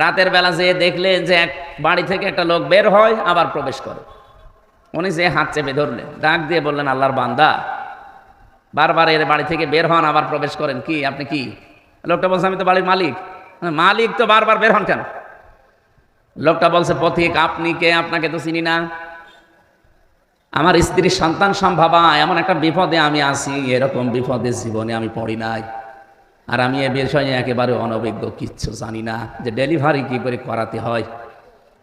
রাতের বেলা যেয়ে দেখলেন যে এক বাড়ি থেকে একটা লোক বের হয় আবার প্রবেশ করে। উনি যে হাত চেপে ধরলেন, ডাক দিয়ে বললেন, আল্লাহর বান্দা, বারবার এর বাড়ি থেকে বের হন আবার প্রবেশ করেন, কি আপনি কি? লোকটা বলছে, আমি তো বাড়ির মালিক। মালিক তো বারবার বের হন কেন? লোকটা বলছে, পথিক আপনি কে? আপনাকে তো চিনি না। আমার স্ত্রীর সন্তান সম্ভবা, এমন একটা বিপদে আমি আছি, এরকম বিপদে জীবনে আমি পড়ি নাই। আর আমি এ বিষয়ে একেবারে অনভিজ্ঞ, কিচ্ছু জানি না যে ডেলিভারি কি করে করাতে হয়।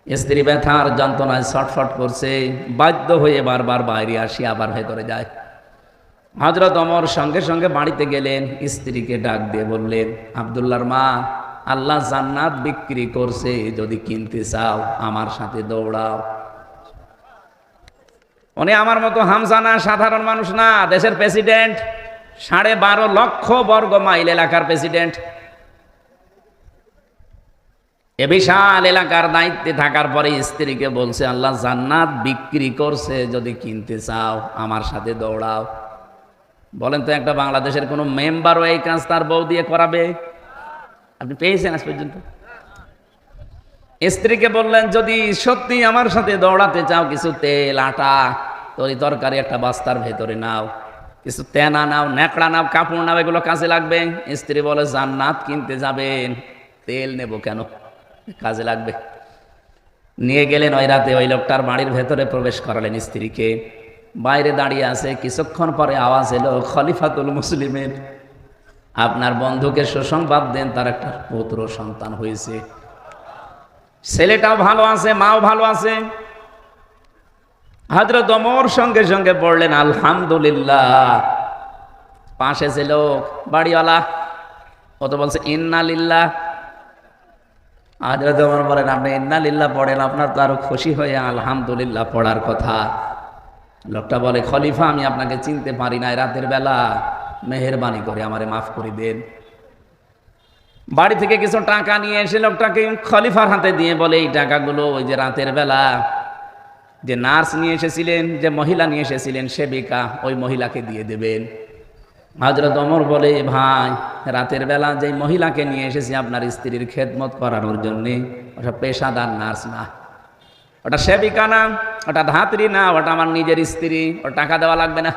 স্ত্রী ব্যথার যন্ত্রণায় ছটফট করছে, বাধ্য হয়ে বারবার বাইরে আসি আবার ভেতরে যায়। হযরত ওমর সঙ্গে সঙ্গে বাড়িতে গেলেন, স্ত্রীকে ডাক দিয়ে বললেন, আব্দুল্লাহর মা, আল্লাহ জান্নাত বিক্রি করছে, যদি কিনতে চাও আমার সাথে দৌড়াও। উনি আমার মতো হামজা না, সাধারণ মানুষ না, দেশের প্রেসিডেন্ট, 12.5 লক্ষ বর্গ মাইল এলাকার প্রেসিডেন্ট। এ বিশাল এলাকার দায়িত্বে থাকার পরে স্ত্রীকে বলছে, আল্লাহ জান্নাত বিক্রি করছে, যদি কিনতে চাও আমার সাথে দৌড়াও। বলেন তো, একটা বাংলাদেশের কোন মেম্বারও এই কাজ তার বউ দিয়ে করাবে? আপনি পেয়েছেন আজ পর্যন্ত? স্ত্রীকে বললেন, যদি সত্যি আমার সাথে দৌড়াতে চাও, কিছু তেল, আটা, তরকারি একটা বস্তার ভেতরে নাও, কিছু তেনা নাও, ন্যাকড়া নাও, কাপড় নাও, এগুলো কাজে লাগবে। স্ত্রী বলে, জান্নাত কিনতে যাবেন, তেল নেব কেন, কাজে লাগবে। নিয়ে গেলেন। ওই রাতে ওই লোকটার বাড়ির ভেতরে প্রবেশ করালেন স্ত্রীকে। বাইরে দাঁড়িয়ে আছে, কিছুক্ষণ পরে আওয়াজ এলো, খলিফাতুল মুসলিমের, আপনার বন্ধুকে সুসংবাদ দেন, তার একটা পুত্র সন্তান হয়েছে, ছেলেটাও ভালো আছে, মাও ভালো আছে। হযরত ওমর সঙ্গে সঙ্গে পড়লেন আলহামদুলিল্লাহ। পাশে যে লোক বাড়িওয়ালা, ও তো বলছে ইন্না লিল্লাহ। হযরত ওমর বলেন, আপনি ইন্না লিল্লাহ পড়েন, আপনার তো আরো খুশি হয়ে আলহামদুলিল্লাহ পড়ার কথা। লোকটা বলে, খলিফা আমি আপনাকে চিনতে পারি না, রাতের বেলা, মেহেরবানি করে আমারে মাফ করে দেন। বাড়ি থেকে কিছু টাকা নিয়ে এসে লোকটাকে খলিফার হাতে দিয়ে বলে, এই টাকাগুলো ওই যে রাতের বেলা যে নার্স নিয়ে এসেছিলেন, যে মহিলা নিয়ে এসেছিলেন, সেবিকা, ওই মহিলাকে দিয়ে দেবেন। হযরত ওমর বলে, ভাই, রাতের বেলা যে মহিলাকে নিয়ে এসেছি আপনার স্ত্রীর খেদমত করানোর জন্য, ওটা পেশাদার নার্স না, ওটা সেবিকা না, ওটা ধাত্রী না, ওটা আমার নিজের স্ত্রী, ওর টাকা দেওয়া লাগবে না।